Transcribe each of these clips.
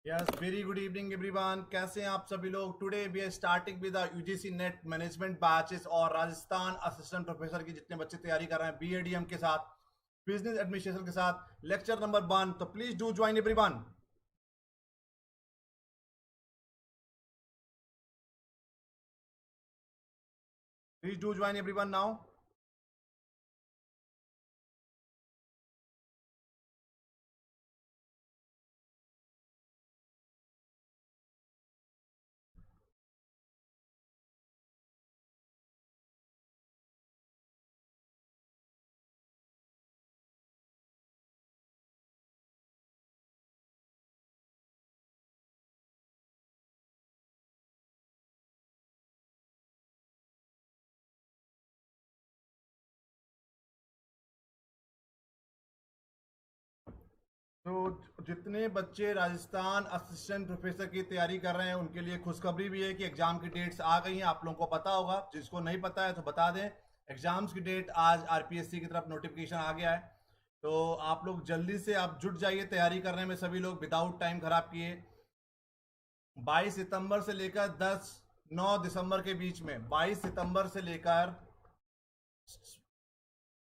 Yes, very good evening everyone. कैसे हैं आप सभी लोग? Today we are starting with UGC NET management batches और राजस्थान असिस्टेंट प्रोफेसर की जितने बच्चे तैयारी कर रहे हैं बीएडीएम के साथ, बिजनेस एडमिनिस्ट्रेशन के साथ, लेक्चर नंबर 1। तो please do join everyone. Please do join everyone now. तो जितने बच्चे राजस्थान असिस्टेंट प्रोफेसर की तैयारी कर रहे हैं उनके लिए खुशखबरी भी है कि एग्जाम की डेट्स आ गई हैं। आप लोगों को पता होगा, जिसको नहीं पता है तो बता दें, एग्जाम्स की डेट आज आरपीएससी की तरफ नोटिफिकेशन आ गया है। तो आप लोग जल्दी से आप जुट जाइए तैयारी करने में, सभी लोग विदाउट टाइम खराब किए। 22 सितंबर से लेकर 9 दिसंबर के बीच में, 22 सितंबर से लेकर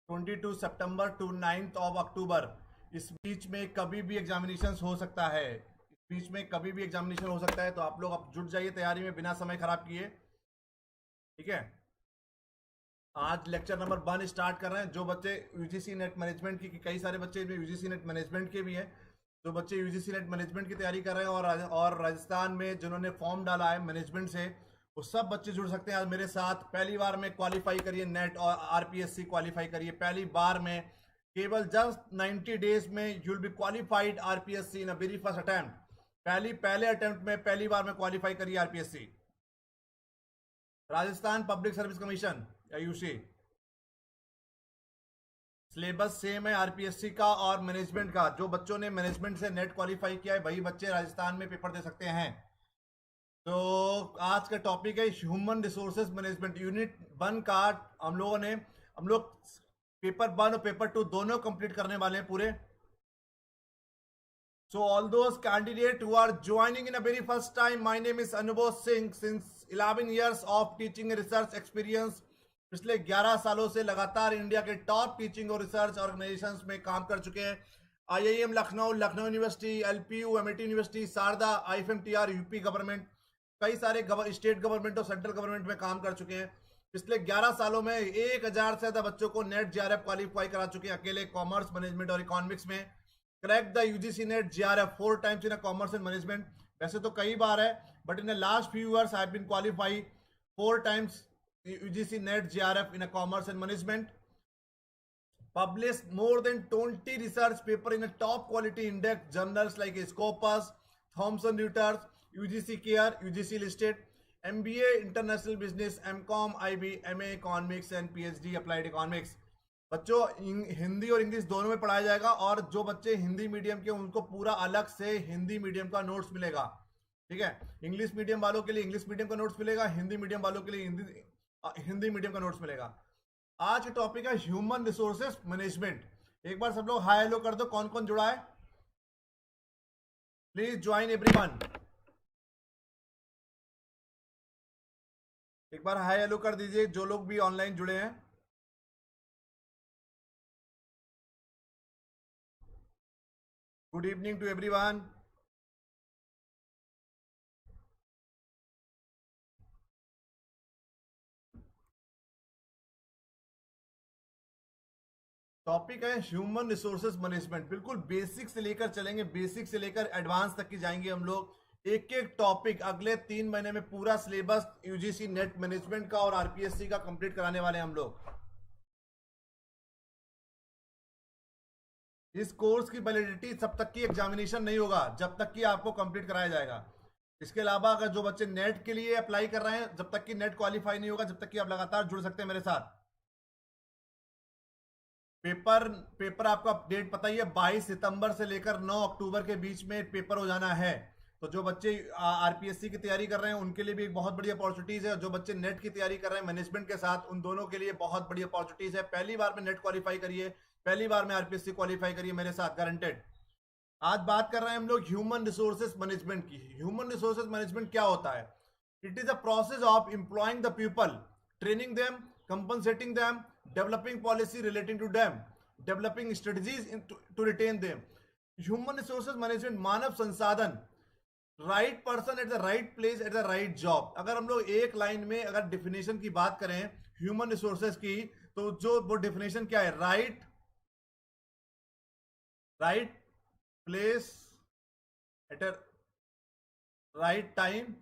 22 सितंबर टू 9 ऑफ अक्टूबर, इस बीच में कभी भी एग्जामिनेशन हो सकता है। इस बीच में कभी भी एग्जामिनेशन हो सकता है, तो आप लोग अब जुट जाइए तैयारी में बिना समय खराब किए। ठीक है, आज लेक्चर नंबर 1 स्टार्ट कर रहे हैं। जो बच्चे यूजीसी नेट मैनेजमेंट की, कई सारे बच्चे इसमें यूजीसी नेट मैनेजमेंट के भी हैं, जो बच्चे यूजीसी नेट मैनेजमेंट की तैयारी कर रहे हैं और राजस्थान में जिन्होंने फॉर्म डाला है मैनेजमेंट से, वो सब बच्चे जुड़ सकते हैं आज मेरे साथ। पहली बार में क्वालिफाई करिए, नेट और आरपीएससी क्वालिफाई करिए पहली बार में। केवल जस्ट 90 डेज में you will be qualified RPSC in a very first attempt. पहले अटेम्प्ट में, पहली बार में क्वालिफाई करिए RPSC. Rajasthan public service commission या यूसी, सिलेबस सेम है आरपीएससी का और मैनेजमेंट का। जो बच्चों ने मैनेजमेंट से नेट क्वालिफाई किया है वही बच्चे राजस्थान में पेपर दे सकते हैं। तो आज का टॉपिक है ह्यूमन रिसोर्सेज मैनेजमेंट। यूनिट 1 का हम लोग पेपर 1 और पेपर 2 दोनों कंप्लीट करने वाले हैं पूरे। So all those candidates who are joining in a very first time, my name is Anubhav Singh. Since 11 years of teaching and research experience, पिछले 11 सालों से लगातार इंडिया के टॉप टीचिंग और रिसर्च ऑर्गेनाइजेशंस में काम कर चुके हैं। IIM Lucknow, Lucknow university, LPU, MIT university, Sharda, IFMTR, UP government, कई सारे स्टेट गवर्नमेंट और सेंट्रल गवर्नमेंट में काम कर चुके हैं। पिछले 11 सालों में 1000 से ज्यादा बच्चों को नेट जेआरएफ क्वालिफाई करा चुके हैं अकेले कॉमर्स, मैनेजमेंट और इकोनॉमिक्स में। Crack the UGC NET JRF 4 times in commerce and management. वैसे तो कई बार है, but in the last few years I have been qualify 4 times UGC NET JRF in commerce and management. Published more than 20 research paper in a top quality index journals like Scopus, Thomson Reuters, UGC Care, UGC Listed, MBA International Business, MCOM, IB, MA Economics and PhD Applied Economics। बच्चों हिंदी और English दोनों में पढ़ाया जाएगा, और जो बच्चे Hindi medium के उनको पूरा अलग से हिंदी मीडियम का नोट्स मिलेगा। ठीक है, इंग्लिश मीडियम वालों के लिए इंग्लिश मीडियम का नोट्स मिलेगा, हिंदी मीडियम वालों के लिए हिंदी मीडियम का नोट्स मिलेगा। आज का टॉपिक है ह्यूमन रिसोर्सेज मैनेजमेंट। एक बार सब लोग हाई हेलो कर दो, कौन कौन जुड़ा है। Please join everyone. एक बार हाई हेलो कर दीजिए जो लोग भी ऑनलाइन जुड़े हैं। Good evening to everyone. Topic है ह्यूमन रिसोर्सेज मैनेजमेंट। बिल्कुल बेसिक से लेकर चलेंगे, बेसिक से लेकर एडवांस तक की जाएंगे हम लोग। एक एक टॉपिक अगले 3 महीने में पूरा सिलेबस यूजीसी नेट मैनेजमेंट का और आरपीएससी का कंप्लीट कराने वाले हैं हम लोग। इस कोर्स की वैलिडिटी तब तक की एग्जामिनेशन नहीं होगा जब तक कि आपको कंप्लीट कराया जाएगा। इसके अलावा अगर जो बच्चे नेट के लिए अप्लाई कर रहे हैं, जब तक कि नेट क्वालिफाई नहीं होगा, जब तक कि आप लगातार जुड़ सकते हैं मेरे साथ। पेपर पेपर आपको अपडेट पता ही है, 22 सितंबर से लेकर 9 अक्टूबर के बीच में पेपर हो जाना है। तो जो बच्चे आरपीएससी की तैयारी कर रहे हैं उनके लिए भी एक बहुत बड़ी अपॉर्चुनिटीज है। जो बच्चे नेट की तैयारी कर रहे हैं मैनेजमेंट के साथ, उन दोनों के लिए बहुत बड़ी अपॉर्चुनिटीज है। पहली बार में नेट क्वालिफाई करिए, पहली बार में आरपीएससी क्वालिफाई करिए मेरे साथ, गारंटेड। आज बात कर रहे हैं हम लोग ह्यूमन रिसोर्सेज मैनेजमेंट की। ह्यूमन रिसोर्सेज मैनेजमेंट क्या होता है? It is a process of employing the people, training them, compensating them, developing policy relating to them, developing strategies to retain them. Human resources management, मानव संसाधन, right person at the right place at the right job. अगर हम लोग एक line में अगर definition की बात करें ह्यूमन रिसोर्सेज की, तो जो वो डिफिनेशन क्या है? Right place at a right time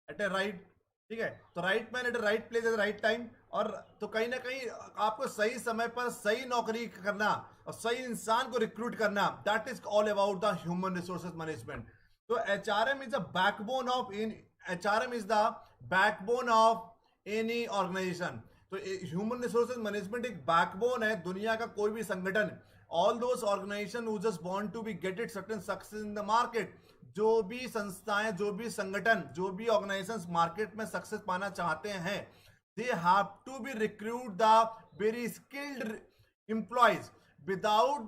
at a right. ठीक है, तो right man at right place at right time. और तो कहीं ना कहीं आपको सही समय पर सही नौकरी करना और सही इंसान को रिक्रूट करना, that is all about the human resources management. तो HRM is the backbone of in HRM is the backbone of any organisation. तो ह्यूमन रिसोर्सेज मैनेजमेंट एक बैकबोन है दुनिया का कोई भी संगठन। All those organisation who just want to be get it certain success in the market, जो भी संस्थाएं, जो भी संगठन, जो भी ऑर्गेनाइजेशंस मार्केट में सक्सेस पाना चाहते हैं, they have to be recruit the very skilled employees. Without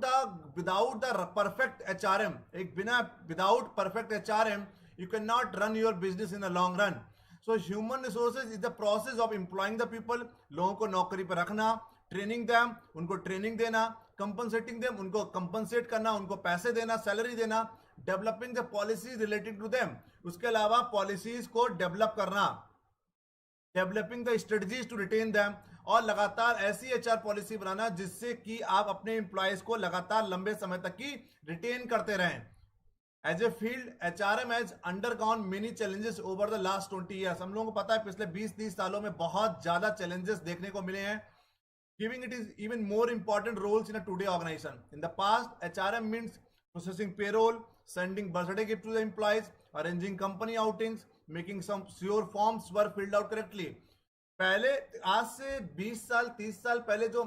the perfect HRM, एक बिना without perfect HRM you can not run your business in a long run. So human resources is the process of employing the people, लोगों को नौकरी पर रखना, training them, उनको training देना, compensating them, उनको कंपनसेट करना, उनको पैसे देना, सैलरी देना, developing the policies related to them, उसके अलावा पॉलिसीज को डेवलप करना, developing the strategies to retain them, और लगातार ऐसी एचआर पॉलिसी बनाना जिससे कि आप अपने एम्प्लॉयज को लगातार लंबे समय तक की रिटेन करते रहें। As a field, HRM has undergone many challenges over the last 20 years. हम लोगों को पता है पिछले 20-30 सालों में बहुत ज्यादा चैलेंजेस देखने को मिले हैं, giving it is even more important roles in a today organization. In the past, HRM means processing payroll, sending birthday gift to the employees, arranging company outings, making some sure forms were filled out correctly. पहले, आज से 20 साल 30 साल पहले जो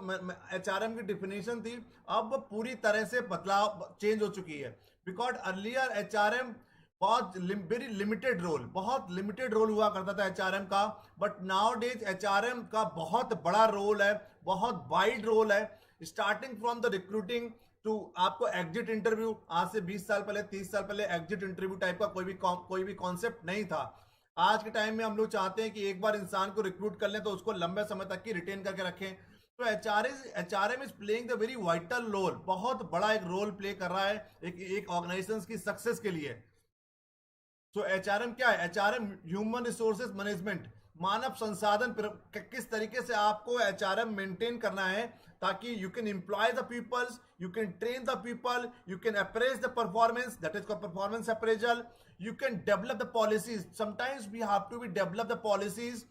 HRM की definition थी, अब पूरी तरह से बदलाव चेंज हो चुकी है। बिकॉज अर्लियर एचआरएम बहुत वेरी लिमिटेड रोल, बहुत लिमिटेड रोल हुआ करता था एचआरएम का, बट नाउ डेज एचआरएम का बहुत बड़ा रोल है, बहुत वाइड रोल है, starting from the recruiting to आपको एग्जिट इंटरव्यू। आज से 20 साल पहले 30 साल पहले एग्जिट इंटरव्यू टाइप का कोई भी कॉन्सेप्ट नहीं था। आज के टाइम में हम लोग चाहते हैं कि एक बार इंसान को रिक्रूट कर लें तो उसको लंबे समय तक की रिटेन करके रखें। तो HRM is playing the very vital role, बहुत बड़ा एक रोल प्ले कर रहा है एक ऑर्गेनाइजेशन की सक्सेस के लिए। तो एचआरएम क्या है? एचआरएम ह्यूमन रिसोर्सेज मैनेजमेंट, मानव संसाधन किस तरीके से आपको एचआरएम मेंटेन करना है ताकि you can employ the peoples, you can train the people, you can appraise the performance, that is called performance appraisal, you can develop the policies. Sometimes we have to be develop the policies.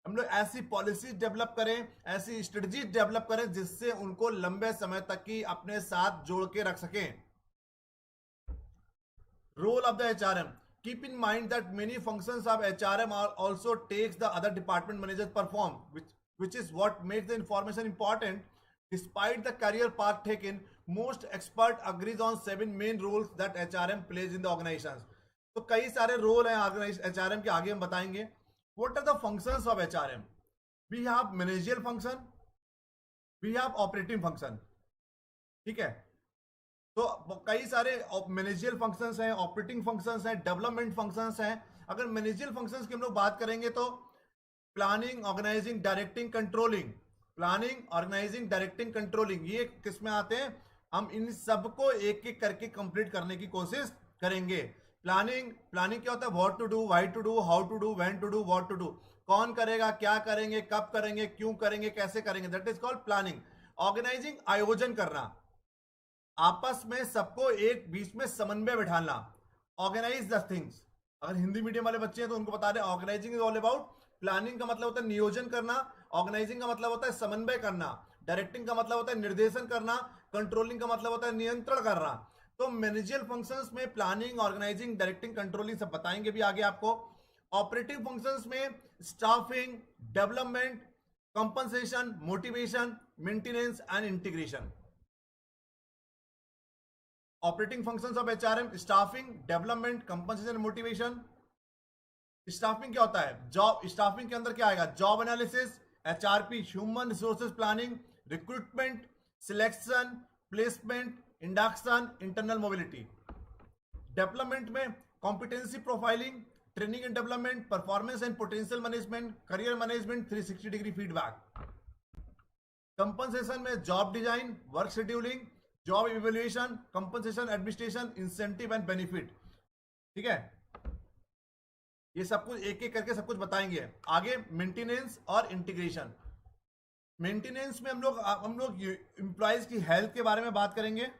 हम लोग ऐसी policies develop करें, ऐसी strategies develop करें जिससे उनको लंबे समय तक की अपने साथ जोड़ के रख सकें। Role of the HRM. Keep in mind that many functions of HRM are also takes the other department managers perform, which is what makes the information important. Despite the career path taken, most expert agrees on 7 main roles that HRM plays in the organizations. तो कई सारे role हैं HRM के, आगे हम बताएंगे। What are the functions of HRM? We have managerial function, we have operating function. ठीक है, तो कई सारे मैनेजरियल फंक्शंस हैं, ऑपरेटिंग फंक्शंस हैं, डेवलपमेंट फंक्शंस हैं। अगर मैनेजरियल फंक्शंस की हम लोग बात करेंगे तो planning, organising, directing, controlling. Planning, organising, directing, controlling, ये किस में आते हैं? हम इन सबको एक एक करके कंप्लीट करने की कोशिश करेंगे। प्लानिंग क्या होता है? What to do, why to do, how to do, when to do, what to do. कौन करेगा, क्या करेंगे, कब करेंगे, क्यों करेंगे, कैसे करेंगे, that is called planning. Organising, आयोजन करना, आपस में सबको एक बीच में समन्वय बिठाना, ऑर्गेनाइज द थिंग्स। अगर हिंदी मीडियम वाले बच्चे हैं तो उनको बता दें, organising is all about, planning का मतलब होता है नियोजन करना, ऑर्गेनाइजिंग का मतलब होता है समन्वय करना, डायरेक्टिंग का मतलब होता है निर्देशन करना, कंट्रोलिंग का मतलब होता है नियंत्रण करना। तो मैनेजरियल फंक्शंस में प्लानिंग, ऑर्गेनाइजिंग, डायरेक्टिंग, कंट्रोलिंग सब बताएंगे भी आगे आपको। ऑपरेटिव फंक्शंस में staffing, development, compensation, motivation, maintenance and integration. Operating functions of HRM, staffing, development, compensation, motivation. Staffing क्या होता है? जॉब, स्टाफिंग के अंदर क्या आएगा? Job analysis, HRP, human resources planning, recruitment, selection, placement, induction, internal mobility. Development में competency profiling, training and development, performance and potential management, career management, 360 degree feedback. Compensation में job design, work scheduling, job evaluation, compensation administration, incentive and benefit. ठीक है, ये सब कुछ एक एक करके सब कुछ बताएंगे। आगे मेंटेनेंस और इंटीग्रेशन। मेंटेनेंस में हम लोग एम्प्लॉयज की हेल्थ के बारे में बात करेंगे,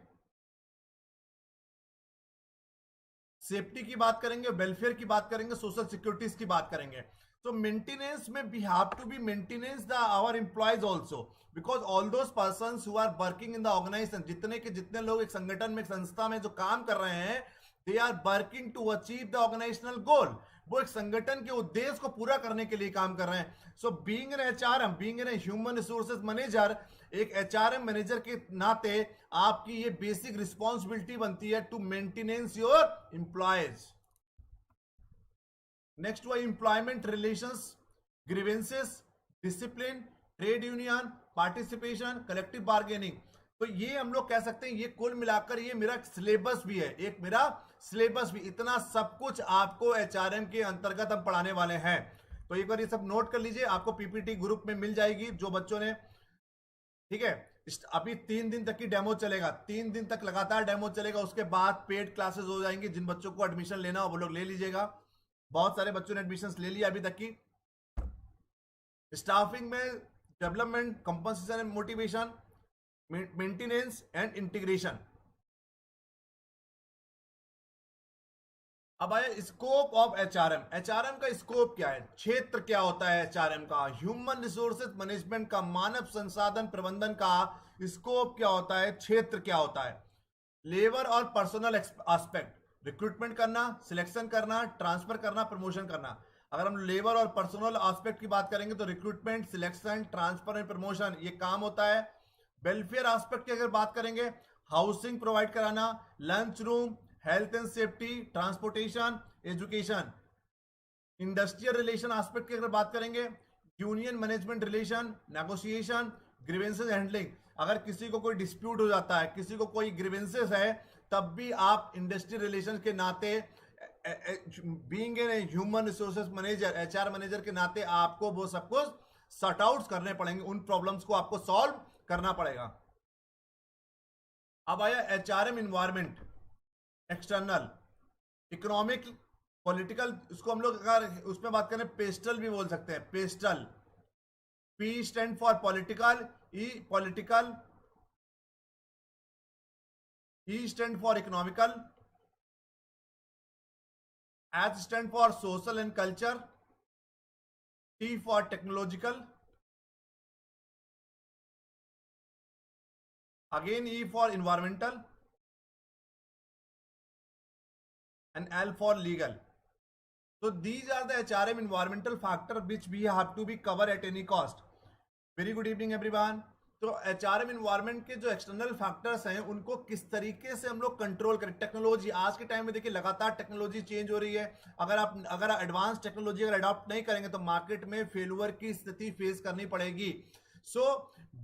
सेफ्टी की बात करेंगे, वेलफेयर की बात करेंगे, सोशल सिक्योरिटीज की बात करेंगे। तो मेंटेनेंस में we have to be maintenance the our employees also, because all those persons who are working in the organisation, जितने के जितने लोग एक संगठन में, एक संस्था में जो काम कर रहे हैं, they are working to achieve the organisational goal. वो एक संगठन के उद्देश्य को पूरा करने के लिए काम कर रहे हैं। So being an HRM, being an human resources manager, एक एचआरएम मैनेजर के नाते आपकी ये बेसिक रिस्पॉन्सिबिलिटी बनती है to maintenance your employees. Next हुआ employment relations, grievances, discipline, trade union, participation, collective bargaining. तो ये हम लोग कह सकते हैं, ये कुल मिलाकर ये मेरा सिलेबस भी है, एक मेरा सिलेबस भी, इतना सब कुछ आपको एचआरएम के अंतर्गत हम पढ़ाने वाले हैं। तो एक बार ये सब नोट कर लीजिए, आपको पीपीटी ग्रुप में मिल जाएगी जो बच्चों ने। ठीक है, अभी 3 दिन तक की डेमो चलेगा, 3 दिन तक लगातार डेमो चलेगा, उसके बाद पेड क्लासेस हो जाएंगी। जिन बच्चों को एडमिशन लेना हो वो लोग ले लीजिएगा। बहुत सारे बच्चों ने एडमिशन ले लिया अभी तक की। स्टाफिंग में development, compensation and motivation, maintenance and integration. अब आया स्कोप ऑफ एचआरएम। एचआरएम का स्कोप क्या है, क्षेत्र क्या होता है एचआरएम का, ह्यूमन रिसोर्सेज मैनेजमेंट का, मानव संसाधन प्रबंधन का स्कोप क्या होता है, क्षेत्र क्या होता है। लेबर और पर्सनल एस्पेक्ट, रिक्रूटमेंट करना, सिलेक्शन करना, ट्रांसफर करना, प्रमोशन करना। अगर हम लेबर और पर्सनल एस्पेक्ट की बात करेंगे तो recruitment, selection, transfer and promotion ये काम होता है। वेलफेयर एस्पेक्ट की अगर बात करेंगे, हाउसिंग प्रोवाइड कराना, lunch room, health and safety, transportation, education. Industrial relation aspect की अगर बात करेंगे, union management relation, negotiation, grievances handling. अगर किसी को कोई डिस्प्यूट हो जाता है, किसी को कोई ग्रीवेंसेस है, तब भी आप इंडस्ट्रियल रिलेशन के नाते, being an human resources manager, HR manager के नाते आपको वो सब कुछ सॉर्ट आउट करने पड़ेंगे, उन प्रॉब्लम्स को आपको सॉल्व करना पड़ेगा। अब आया HRM environment, external, economic, political. उसको हम लोग अगर उसमें बात करें पेस्टल भी बोल सकते हैं, pastel. P stand for political, E political, E stand for economical, H stand for social and culture, T for technological, again E for environmental and L for legal. So these are the HRM environmental factor which we have to be cover at any cost. Very good evening everyone. तो HRM environment के जो external factors हैं उनको किस तरीके से हम लोग कंट्रोल करें। टेक्नोलॉजी आज के टाइम में देखिए लगातार टेक्नोलॉजी चेंज हो रही है। अगर एडवांस टेक्नोलॉजी अगर अडॉप्ट नहीं करेंगे तो मार्केट में फेल्यूर की स्थिति फेस करनी पड़ेगी। So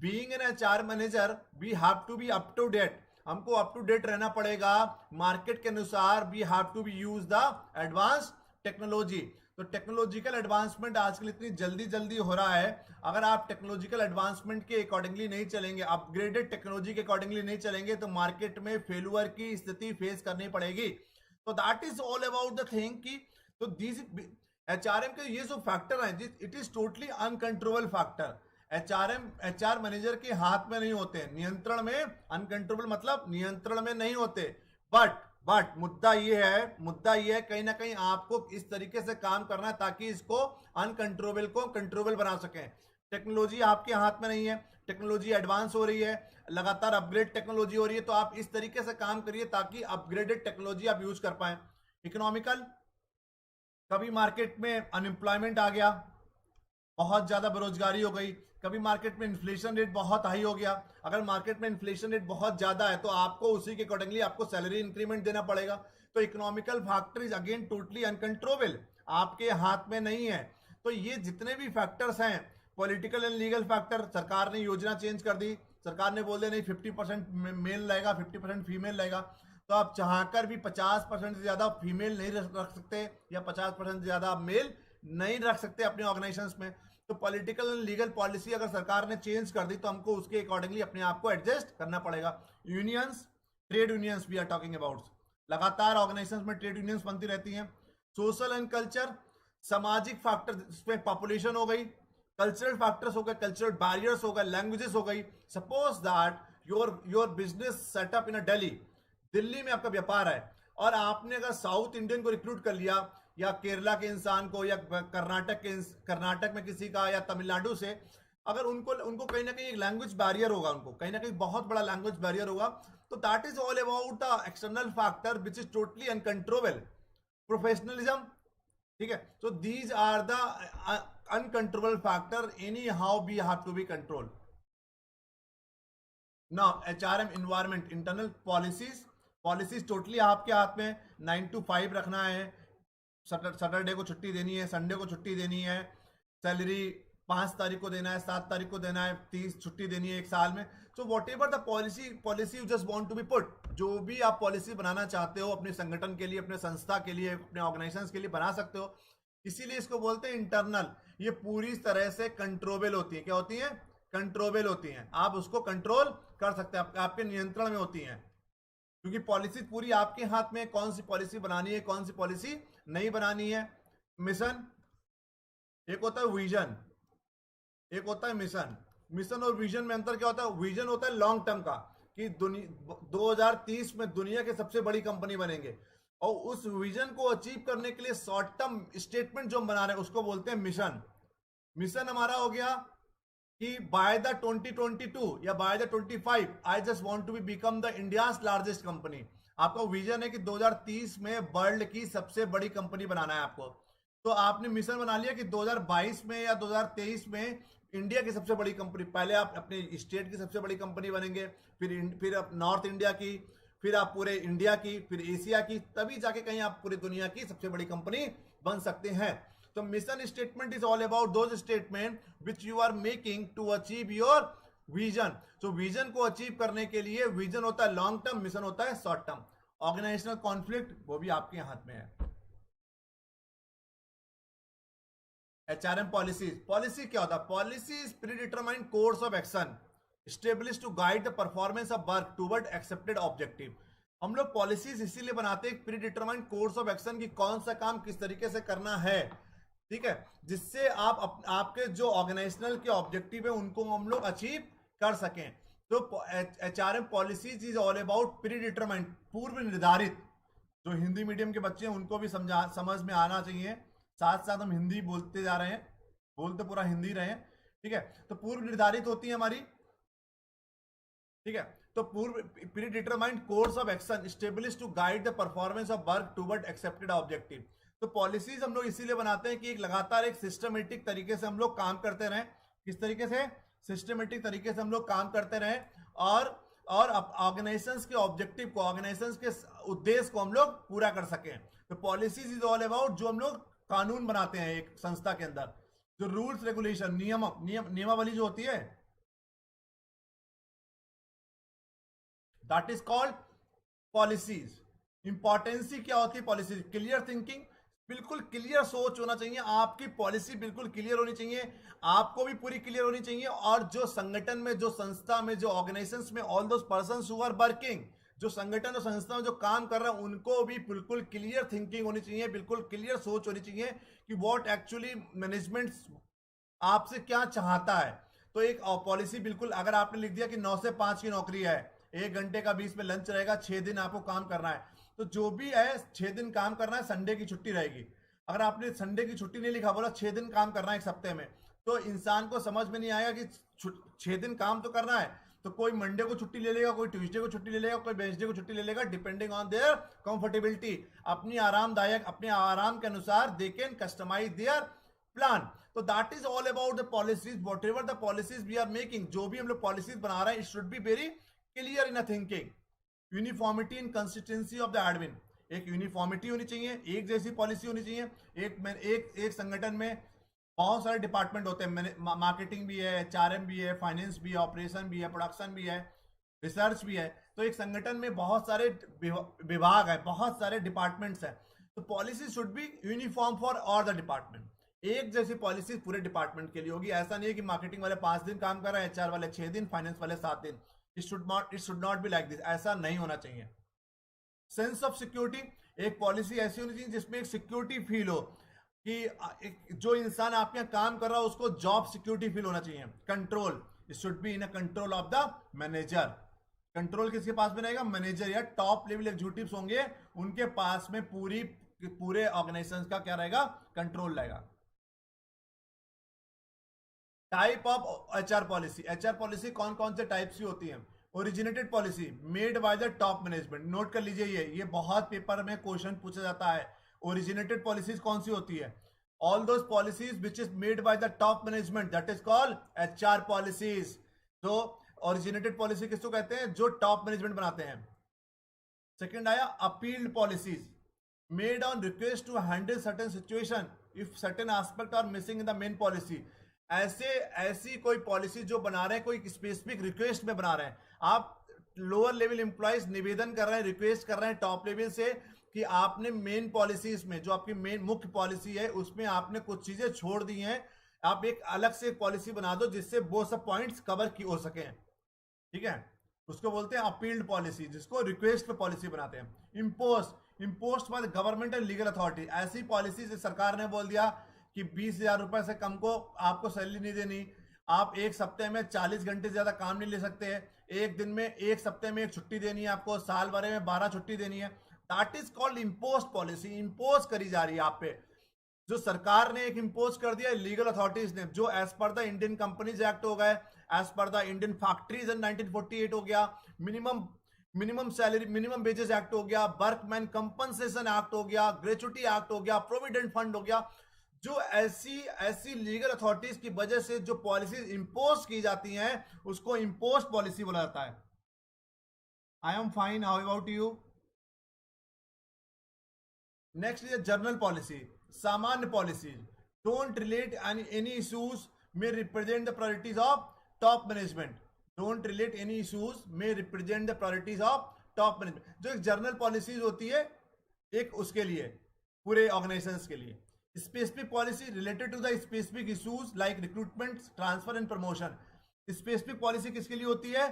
being an HR manager we have to be up to date, हमको अप टू डेट रहना पड़ेगा मार्केट के अनुसार। We have to be use the advance technology. तो टेक्नोलॉजिकल एडवांसमेंट आजकल इतनी जल्दी हो रहा है, अगर आप टेक्नोलॉजिकल एडवांसमेंट के अकॉर्डिंगली नहीं चलेंगे, अपग्रेडेड टेक्नोलॉजी के अकॉर्डिंगली नहीं चलेंगे तो मार्केट में फेल्यूर की स्थिति फेस करनी पड़ेगी। तो that is all about the thing की तो दिस एचआरएम के ये जो फैक्टर हैं it is totally uncontrollable factor. HR manager के हाथ में नहीं होते, नियंत्रण में, अनकंट्रोलेबल मतलब नियंत्रण में नहीं होते। बट मुद्दा ये है कहीं ना कहीं आपको इस तरीके से काम करना है ताकि इसको अनकंट्रोलेबल को कंट्रोलेबल बना सकें। टेक्नोलॉजी आपके हाथ में नहीं है, टेक्नोलॉजी एडवांस हो रही है, लगातार अपग्रेड टेक्नोलॉजी हो रही है, तो आप इस तरीके से काम करिए ताकि अपग्रेडेड टेक्नोलॉजी आप यूज कर पाए। इकोनॉमिकल, कभी मार्केट में अनएम्प्लॉयमेंट आ गया, बहुत ज्यादा बेरोजगारी हो गई, कभी मार्केट में इन्फ्लेशन रेट बहुत हाई हो गया। अगर मार्केट में इन्फ्लेशन रेट बहुत ज्यादा है तो आपको उसी के अकॉर्डिंगली आपको सैलरी इंक्रीमेंट देना पड़ेगा। तो economical factor is again totally uncontrollable, आपके हाथ में नहीं है। तो ये जितने भी फैक्टर्स हैं, पॉलिटिकल एंड लीगल फैक्टर, सरकार ने योजना चेंज कर दी, सरकार ने बोल दिया नहीं 50% मेल रहेगा 50% फीमेल रहेगा, तो आप चाहकर भी 50% से ज्यादा फीमेल नहीं रख सकते या 50% से ज्यादा मेल नहीं रख सकते अपने ऑर्गेनाइजेशंस में। तो पॉलिटिकल एंड लीगल पॉलिसी अगर सरकार ने चेंज कर दी तो हमको उसके अकॉर्डिंगली अपने आप को एडजस्ट करना पड़ेगा। Unions, trade unions we are talking about, लगातार ऑर्गेनाइजेशंस में ट्रेड यूनियंस बनती रहती हैं। सोशल एंड कल्चर, सामाजिक फैक्टर, इसमें पॉपुलेशन हो गई, कल्चरल फैक्टर्स हो गए, कल्चरल बैरियर्स हो गए, लैंग्वेजेस हो गई। Suppose that your business setup in a Delhi, Delhi में आपका व्यापार है और आपने अगर साउथ इंडियन को रिक्रूट कर लिया या केरला के इंसान को या कर्नाटक में किसी का या तमिलनाडु से, अगर उनको कहीं ना कहीं एक लैंग्वेज बैरियर होगा, उनको कहीं ना कहीं बहुत बड़ा लैंग्वेज बैरियर होगा, तो that is all about the external factor which is totally uncontrollable. Professionalism, ठीक है, so these are the uncontrollable factor anyhow we have to be controlled. Now HRM environment, internal policies totally आपके हाथ में। 9 to 5 रखना है, Saturday को छुट्टी देनी है, संडे को छुट्टी देनी है, सैलरी 5 तारीख को देना है, 7 तारीख को देना है, 30 छुट्टी देनी है एक साल में। So whatever the policy you just want to be put, जो भी आप पॉलिसी बनाना चाहते हो अपने संगठन के लिए, अपने संस्था के लिए, अपने ऑर्गेनाइजेशन के लिए बना सकते हो। इसीलिए इसको बोलते हैं इंटरनल। ये पूरी तरह से कंट्रोलेबल होती है। क्या होती है? कंट्रोलेबल होती हैं। आप उसको कंट्रोल कर सकते हैं, आपके नियंत्रण में होती हैं, क्योंकि पॉलिसी पूरी आपके हाथ में, कौन सी पॉलिसी बनानी है, कौन सी पॉलिसी नहीं बनानी है। मिशन, एक होता है विजन, एक होता है मिशन। मिशन और विजन में अंतर क्या होता है? विजन होता है लॉन्ग टर्म का, कि 2030 में दुनिया के सबसे बड़ी कंपनी बनेंगे, और उस विजन को अचीव करने के लिए शॉर्ट टर्म स्टेटमेंट जो हम बना रहे हैं उसको बोलते हैं मिशन। मिशन हमारा हो गया कि बाय द 2022 या by the 25 I just want to be become the India's largest company. आपका विजन है कि 2030 में वर्ल्ड की सबसे बड़ी कंपनी बनाना है आपको। तो आपने मिशन बना लिया कि 2022 में या 2023 में इंडिया की सबसे बड़ी कंपनी, पहले आप अपने स्टेट की सबसे बड़ी कंपनी बनेंगे, फिर आप नॉर्थ इंडिया की, फिर आप पूरे इंडिया की, फिर एशिया की, तभी जाके कहीं आप पूरी दुनिया की सबसे बड़ी कंपनी बन सकते हैं। तो mission statement is all about those statement which you are making to achieve your vision. तो विजन को अचीव करने के लिए विजन होता है लॉन्ग टर्म, मिशन होता है शॉर्ट टर्म। ऑर्गेनाइजेशनल कॉन्फ्लिक्ट वो भी आपके हाथ में है। HRM पॉलिसीज, पॉलिसी क्या होता है? Policy is predetermined course of action established to guide the performance of work toward accepted objective। हम लोग पॉलिसीज इसीलिए बनाते हैं pre determined course of action की, कौन सा काम किस तरीके से करना है, ठीक है, जिससे आप आपके जो ऑर्गेनाइजेशनल के ऑब्जेक्टिव है उनको हम लोग अचीव कर सकें। तो HRM policies is all about pre determined, पूर्व निर्धारित। जो हिंदी मीडियम के बच्चे हैं उनको भी समझ में आना चाहिए, साथ साथ हम हिंदी बोलते जा रहे हैं, बोलते पूरा हिंदी रहे हैं, ठीक है। तो पूर्व निर्धारित होती है हमारी, ठीक है। तो पूर्व predetermined course of action establish to guide the performance of work toward accepted objective. तो पॉलिसीज हम लोग इसीलिए बनाते हैं कि एक लगातार एक सिस्टमेटिक तरीके से हम लोग काम करते रहें। किस तरीके से? सिस्टमेटिक तरीके से हम लोग काम करते रहें, और ऑर्गेनाइजेशंस के ऑब्जेक्टिव को, ऑर्गेनाइजेशंस के उद्देश्य को हम लोग पूरा कर सकें। तो पॉलिसीज इज ऑल अबाउट जो हम लोग कानून बनाते हैं एक संस्था के अंदर, जो रूल्स रेगुलेशन, नियमावली जो होती है, दैट इज कॉल्ड पॉलिसीज। इंपॉर्टेंसी क्या होती है पॉलिसीज? क्लियर थिंकिंग, बिल्कुल क्लियर सोच होना चाहिए, आपकी पॉलिसी बिल्कुल क्लियर होनी चाहिए, आपको भी पूरी क्लियर होनी चाहिए, और जो संगठन में, जो संस्था में, जो ऑर्गेनाइजेशंस में, all those persons who are working, जो संगठन और संस्था में जो काम कर रहे हैं उनको भी बिल्कुल क्लियर थिंकिंग होनी चाहिए, बिल्कुल क्लियर सोच होनी चाहिए कि व्हाट एक्चुअली मैनेजमेंट आपसे क्या चाहता है। तो एक पॉलिसी बिल्कुल, अगर आपने लिख दिया कि 9 से 5 की नौकरी है, 1 घंटे का बीच में लंच रहेगा, 6 दिन आपको काम करना है, तो जो भी है 6 दिन काम करना है, संडे की छुट्टी रहेगी। अगर आपने संडे की छुट्टी नहीं लिखा, बोला 6 दिन काम करना है एक सप्ते में, तो इंसान को समझ में नहीं आएगा कि 6 दिन काम तो करना है। तो कोई मंडे को छुट्टी ले लेगा, कोई ट्यूसडे को छुट्टी ले लेगा, कोई वेडनेसडे को छुट्टी ले लेगा, डिपेंडिंग ऑन देयर कंफर्टेबिलिटी। अपनी आरामदायक, अपने आराम के अनुसार they can customise their plan. तो that is all about the policies, whatever the policies we are making, जो भी हम लोग पॉलिसीज बना रहे हैं, it should be very clear in a thinking. Uniformity in consistency of the admin, एक uniformity होनी चाहिए, एक जैसी पॉलिसी होनी चाहिए, एक संगठन में बहुत सारे डिपार्टमेंट होते हैं, मार्केटिंग भी है, एचआरएम भी है, फाइनेंस भी है, ऑपरेशन भी है, प्रोडक्शन भी है, रिसर्च भी है। तो एक संगठन में बहुत सारे विभाग है, बहुत सारे डिपार्टमेंट्स हैं। तो policy should be uniform for all the department. एक जैसी पॉलिसी पूरे डिपार्टमेंट के लिए होगी। ऐसा नहीं है कि मार्केटिंग वाले 5 दिन काम कर रहे हैं, एचआर वाले 6 दिन, फाइनेंस वाले 7 दिन। It should not be like this, ऐसा नहीं होना चाहिए। सेंस ऑफ सिक्योरिटी, एक पॉलिसी ऐसी होनी चाहिए जिसमें एक सिक्योरिटी फील हो, कि जो इंसान आपके यहाँ काम कर रहा हो उसको जॉब सिक्योरिटी फील होना चाहिए। Control, it should be in a control of the manager. Control किसके पास में रहेगा? मैनेजर या टॉप लेवल एग्जीक्यूटिव्स होंगे, उनके पास में पूरे ऑर्गेनाइजेशन का क्या रहेगा? कंट्रोल रहेगा। Type of HR policy, HR policy कौन कौन से टाइप की होती है? Originated policy made by the top management, note कर लीजिए, ये बहुत पेपर में क्वेश्चन पूछा जाता है। ओरिजिनेटेड पॉलिसीज कौन सी होती है? All those policies which is made by the top management, that is called HR policies. तो ओरिजिनेटेड पॉलिसी किसको कहते हैं? जो टॉप मैनेजमेंट बनाते हैं। सेकंड आया appealed policies, made on request to handle certain situation if certain aspect are missing in the main policy. ऐसी कोई पॉलिसी जो बना रहे हैं, कोई स्पेसिफिक रिक्वेस्ट में बना रहे हैं। आप लोअर लेवल एम्प्लॉयज निवेदन कर रहे हैं, रिक्वेस्ट कर रहे हैं टॉप लेवल से कि आपने मेन पॉलिसीज में, जो आपकी मेन मुख्य पॉलिसी है, उसमें आपने कुछ चीजें छोड़ दी हैं, आप एक अलग से एक पॉलिसी बना दो जिससे वो सब पॉइंट्स कवर की हो सके। ठीक है, उसको बोलते हैं अपील्ड पॉलिसी, जिसको रिक्वेस्ट पे पॉलिसी बनाते हैं। Imposed by the government and legal authority, ऐसी पॉलिसी सरकार ने बोल दिया कि 20,000 रुपए से कम को आपको सैलरी नहीं देनी, आप एक सप्ताह में 40 घंटे से ज्यादा काम नहीं ले सकते, एक दिन में, एक सप्ताह में एक छुट्टी देनी है आपको, साल भर में 12 छुट्टी देनी है। That is called imposed policy. Impose करी जा रही है आप पे, जो सरकार ने एक इम्पोज कर दिया लीगल अथॉरिटीज ने, जो as per the Indian companies act हो गए, as per the Indian factories इन 1948 हो गया, minimum salary minimum wages act हो गया, वर्कमैन कंपनसेशन एक्ट हो गया, ग्रेचुटी एक्ट हो गया, प्रोविडेंट फंड हो गया। जो ऐसी लीगल अथॉरिटीज की वजह से जो पॉलिसीज इंपोज की जाती हैं, उसको इंपोज पॉलिसी बोला जाता है। I am fine, how about you? Next is general policy, सामान्य policy, don't relate any issues, may represent the priorities of top management, don't relate any issues, may represent the priorities of top management। जो एक journal policies होती है एक उसके लिए, पूरे organisations के लिए। Specific policy related to the specific issues like recruitment, transfer and promotion. Specific policy किसके लिए होती है?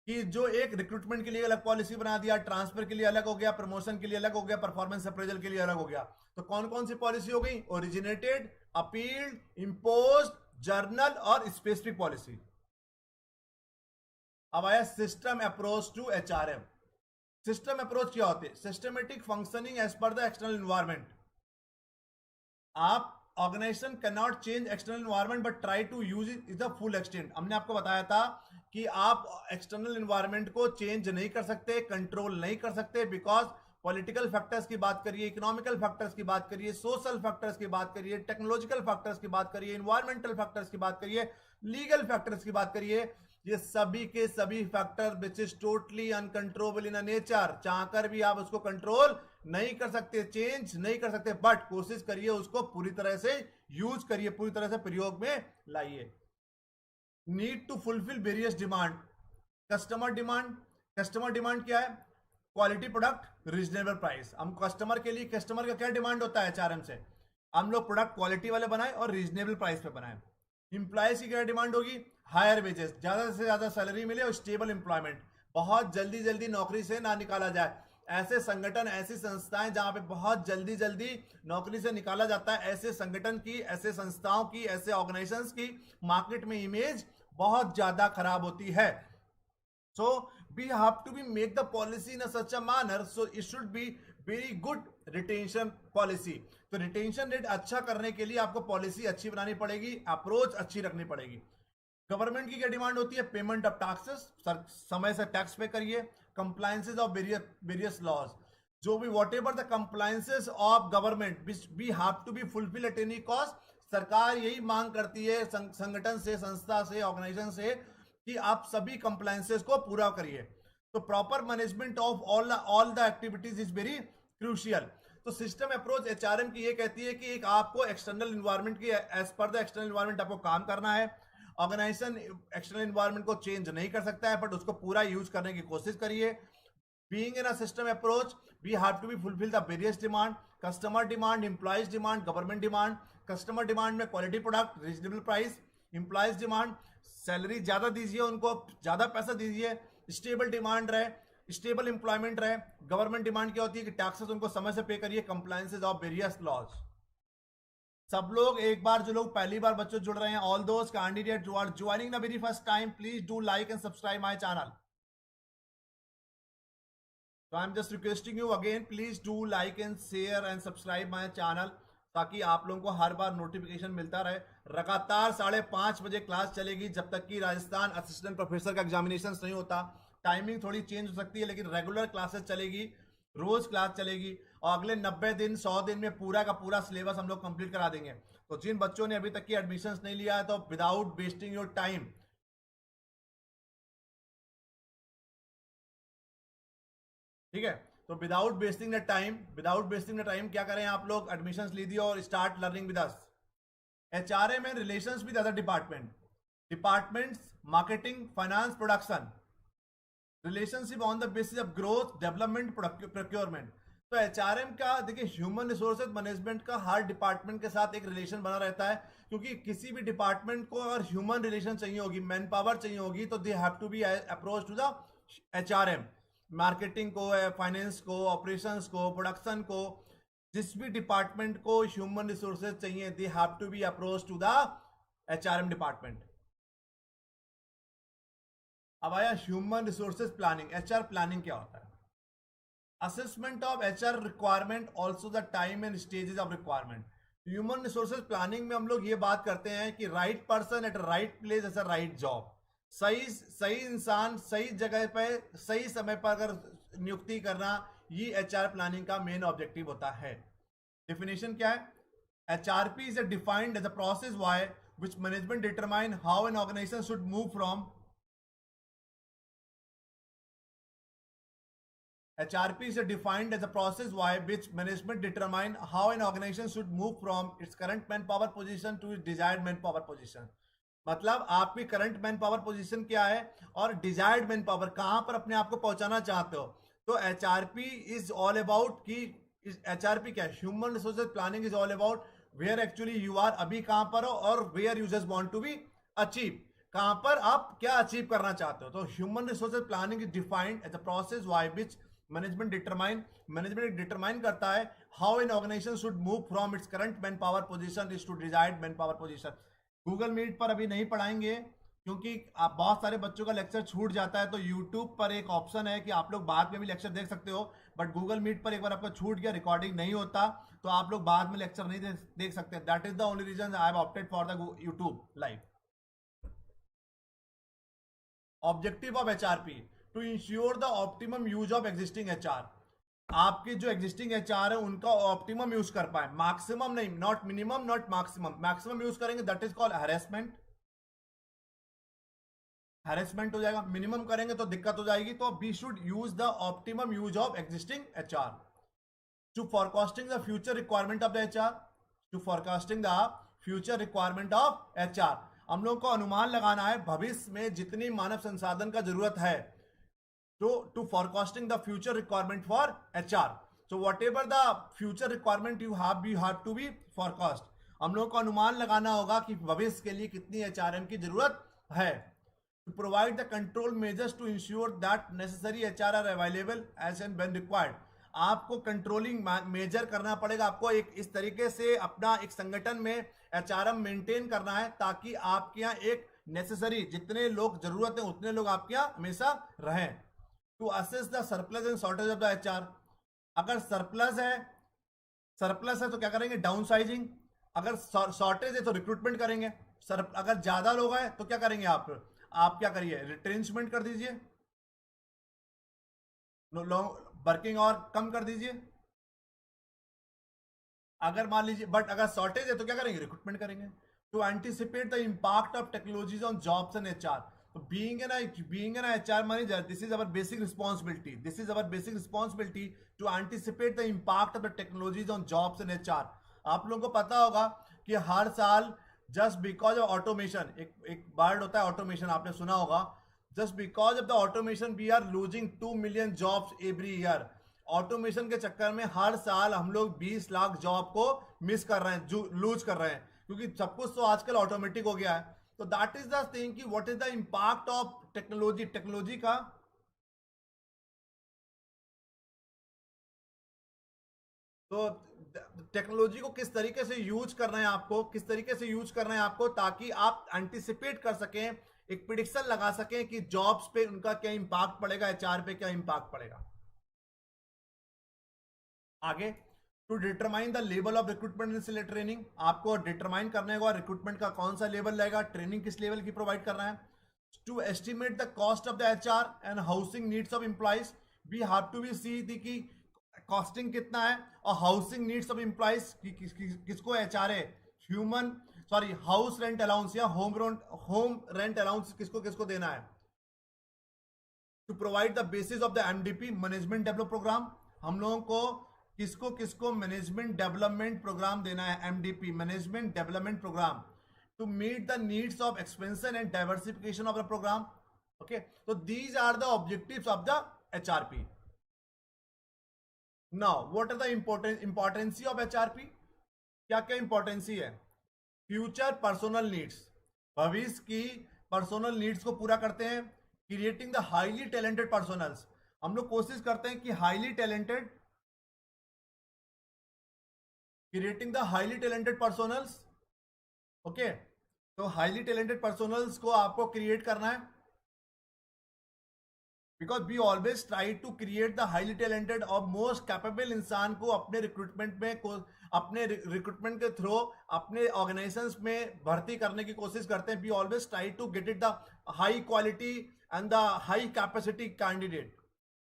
कि जो एक रिक्रूटमेंट के लिए अलग पॉलिसी बना दिया, ट्रांसफर के लिए अलग हो गया, प्रमोशन के लिए अलग हो गया, परफॉर्मेंस अप्रेजल के लिए अलग हो गया। तो कौन कौन सी पॉलिसी हो गई? ओरिजिनेटेड, अपील्ड, इम्पोज्ड, जर्नल और स्पेसिफिक पॉलिसी। अब आया system approach to HRM. System approach क्या होती है? Systematic functioning as per the external environment. आप organisation can not change external environment but try to use it the full extent. हमने आपको बताया था कि आप एक्सटर्नल एनवायरमेंट को चेंज नहीं कर सकते, कंट्रोल नहीं कर सकते, बिकॉज पॉलिटिकल फैक्टर्स की बात करिए, इकोनॉमिकल फैक्टर्स की बात करिए, सोशल फैक्टर्स की बात करिए, टेक्नोलॉजिकल फैक्टर्स की बात करिए, इन्वायरमेंटल फैक्टर्स की बात करिए, लीगल फैक्टर्स की बात करिए, ये सभी के सभी factor which is totally uncontrollable in nature. चाहकर भी आप उसको कंट्रोल नहीं कर सकते, चेंज नहीं कर सकते, बट कोशिश करिए उसको पूरी तरह से यूज करिए, पूरी तरह से प्रयोग में लाइए। Need to fulfil various demand. Customer demand क्या है? Quality product, reasonable price. हम कस्टमर के लिए, कस्टमर का क्या डिमांड होता है एचआरएम से? हम लोग प्रोडक्ट क्वालिटी वाले बनाए और रीजनेबल प्राइस पे बनाए। इंप्लॉयज की क्या डिमांड होगी? हायर वेजेस, ज्यादा से ज्यादा सैलरी मिले और स्टेबल एम्प्लॉयमेंट, बहुत जल्दी जल्दी नौकरी से ना निकाला जाए। ऐसे संगठन, ऐसी संस्थाएं जहां पे बहुत जल्दी जल्दी नौकरी से निकाला जाता है, ऐसे संगठन की, ऐसे संस्थाओं की, ऐसे ऑर्गेनाइजेशंस की मार्केट में इमेज बहुत ज्यादा खराब होती है। So we have to be make the policy in a such a manner, so it should be very good retention policy। तो रिटेंशन रेट अच्छा करने के लिए आपको पॉलिसी अच्छी बनानी पड़ेगी, अप्रोच अच्छी रखनी पड़ेगी। गवर्नमेंट की क्या डिमांड होती है? पेमेंट ऑफ टैक्सेस, समय से टैक्स पे करिए। कंप्लायंसेस ऑफ वेरियस लॉज, जो भी whatever the compliances of government we have to be fulfil at any cost. सरकार यही मांग करती है संगठन से, संस्था से, ऑर्गेनाइजेशन से, कि आप सभी कंप्लायंसेस को पूरा करिए। तो proper management of all the activities is very crucial. तो सिस्टम अप्रोच एचआरएम की ये कहती है कि एक आपको एक्सटर्नल इन्वायरमेंट की as per the external environment आपको काम करना है। ऑर्गेनाइजेशन एक्सटर्नल इन्वायरमेंट को चेंज नहीं कर सकता है, बट उसको पूरा यूज करने की कोशिश करिए। Being in a system approach, we have to be fulfill the various demand, customer demand, employees demand, government demand. Customer demand में quality product, reasonable price, employees demand, salary ज्यादा दीजिए, उनको ज्यादा पैसा दीजिए, स्टेबल डिमांड रहे, स्टेबल एम्प्लॉयमेंट रहे। Government demand क्या होती है कि टैक्सेस उनको समय से पे करिए, कंप्लायंसेस ऑफ वेरियस लॉज। सब लोग एक बार, जो लोग पहली बार बच्चों जुड़ रहे हैं, all those candidate who are joining the very first time, please do like and subscribe my channel. So I'm just requesting you again, please do like and share and subscribe my channel, ताकि आप लोगों को हर बार notification मिलता रहे। लगातार 5:30 बजे class चलेगी जब तक कि राजस्थान असिस्टेंट प्रोफेसर का एग्जामिनेशन नहीं होता। टाइमिंग थोड़ी चेंज हो सकती है, लेकिन रेगुलर क्लासेस चलेगी, रोज क्लास चलेगी, और अगले 90 दिन 100 दिन में पूरा का पूरा सिलेबस हम लोग कंप्लीट करा देंगे। तो जिन बच्चों ने अभी तक की एडमिशन नहीं लिया है, तो विदाउट वेस्टिंग योर टाइम, ठीक है, तो विदाउट वेस्टिंग द टाइम क्या करें आप लोग, एडमिशंस लीजिए और start learning with us. HRM and relations with other departments, marketing, finance, production, relationship on the basis of growth, development, procurement. तो एचआरएम का देखिए, ह्यूमन रिसोर्सेज मैनेजमेंट का हर डिपार्टमेंट के साथ एक रिलेशन बना रहता है, क्योंकि किसी भी डिपार्टमेंट को अगर ह्यूमन रिलेशन चाहिए होगी, मैन पावर चाहिए होगी, तो they have to be approach to the HRM. Marketing को, फाइनेंस को, ऑपरेशंस को, प्रोडक्शन को, जिस भी डिपार्टमेंट को ह्यूमन रिसोर्सेज चाहिए, they have to be approach to the HRM department. अब आया human resources planning. HR planning क्या होता है? Assessment of HR requirement, also the time and stages of requirement. Human resources planning में हम लोग ये बात करते हैं कि right person eight right place as a right job. सही इंसान सही जगह पे सही समय पर अगर नियुक्ति करना, ये एचआर प्लानिंग का मेन ऑब्जेक्टिव होता है। डेफिनेशन क्या है? HRP is defined as a process by which management determine how an organisation should move from HRP is defined as a process by which management determine how an organization should move from its current manpower position to its desired manpower position। मतलब आपकी current manpower position क्या है और desired man power कहां पर अपने आप को पहुंचाना चाहते हो। तो एचआरपी इज ऑल अबाउट कि एचआरपी क्या है? Human resources planning is all about where actually you are, अभी कहां पर हो, और where you just want to be achieve, कहां पर आप क्या अचीव करना चाहते हो। तो human resources planning is defined as a process by which management determine करता है how an organisation should move from its current manpower position is to desired manpower position. Google Meet पर अभी नहीं पढ़ाएंगे, क्योंकि आप बहुत सारे बच्चों का लेक्चर छूट जाता है। तो यूट्यूब पर एक ऑप्शन है कि आप लोग बाद में भी लेक्चर देख सकते हो, बट गूगल मीट पर एक बार आपका छूट गया, रिकॉर्डिंग नहीं होता, तो आप लोग बाद में लेक्चर नहीं देख सकते। That is the only reason I have opted for the YouTube live. Objective of HRP to ensure the optimum use of existing HR. आपके जो एग्जिस्टिंग एचआर है उनका ऑप्टिमम यूज कर पाए, मैक्सिमम नहीं, not minimum not maximum. Maximum use करेंगे that is called harassment हो जाएगा, मिनिमम करेंगे तो दिक्कत हो जाएगी। तो we should use the optimum use of existing HR to forecasting the future requirement of the HR. हम लोग को अनुमान लगाना है भविष्य में जितनी मानव संसाधन का जरूरत है, to forecasting the future requirement for HR. So whatever the future requirement you have to be forecast। हम लोगों को अनुमान लगाना होगा कि भविष्य के लिए कितनी HRM की जरूरत है। To provide the control measures to ensure that necessary HR are available as and when required। आपको कंट्रोलिंग मेजर करना पड़ेगा, आपको एक इस तरीके से अपना एक संगठन में HRM मेंटेन करना है ताकि आपके यहाँ एक नेसेसरी जितने लोग जरूरत है उतने लोग आपके यहाँ हमेशा रहें। To assess the surplus and shortage of the HR. अगर सरप्लस है तो क्या करेंगे? Down sizing. अगर शॉर्टेज है तो रिक्रूटमेंट करेंगे। अगर ज्यादा लोग हैं तो क्या करेंगे? आप क्या करिए? रिट्रेंचमेंट कर दीजिए, वर्किंग और कम कर दीजिए। अगर मान लीजिए, बट अगर शॉर्टेज है तो क्या करेंगे? रिक्रूटमेंट करेंगे। To anticipate the impact of technologies on jobs and HR. being an HR manager, this is our basic responsibility. This is our basic responsibility to anticipate the impact of the technologies on jobs and HR. आप लोगों को पता होगा कि हर साल just because of automation, एक word होता है ऑटोमेशन, आपने सुना होगा. Just because of the automation, we are losing 2 million jobs every year. Automation के चक्कर में हर साल हम लोग 20 लाख जॉब को मिस कर रहे हैं, जो लूज कर रहे हैं, क्योंकि सब कुछ तो आजकल ऑटोमेटिक हो गया है. तो दैट इज द थिंग कि what is the impact of technology का. तो टेक्नोलॉजी को किस तरीके से यूज करना है आपको, किस तरीके से यूज करना है आपको, ताकि आप एंटिसिपेट कर सकें, एक प्रिडिक्शन लगा सकें कि जॉब्स पे उनका क्या इंपैक्ट पड़ेगा, एचआर पे क्या इंपैक्ट पड़ेगा. आगे, to determine the level of recruitment in select training, आपको डिटरमाइन करने होगा रिक्रूटमेंट का कौन सा लेवल रहेगा, ट्रेनिंग किस लेवल की प्रोवाइड करना है. To estimate the cost of the HR and housing needs of employees, we have to be see the कि कॉस्टिंग कितना है और हाउसिंग नीड्स ऑफ एम्प्लॉइज किसको एचआर है, human sorry house rent allowance या होम रेंट अलाउंस किसको किसको देना है. To provide the basis of the MDP management develop programme, हम लोगों को किसको किसको मैनेजमेंट डेवलपमेंट प्रोग्राम देना है, MDP management development programme, to meet the needs of expansion and diversification of the programme. Okay, तो these are the objectives of the HRP. Now what are the importancy of HRP, क्या क्या इंपॉर्टेंसी है. Future personal needs, भविष्य की personal needs को पूरा करते हैं. Creating the highly talented personnels, हम लोग कोशिश करते हैं कि highly talented, creating the highly talented personnels. Okay, तो हाईली टैलेंटेड पर्सनल्स को आपको क्रिएट करना है, because we always try to create the highly talented और मोस्ट कैपेबल इंसान को अपने रिक्रूटमेंट में, अपने रिक्रूटमेंट के थ्रू अपने ऑर्गेनाइजेशंस में भर्ती करने की कोशिश करते हैं. We always try to get it the high quality and the high capacity candidate.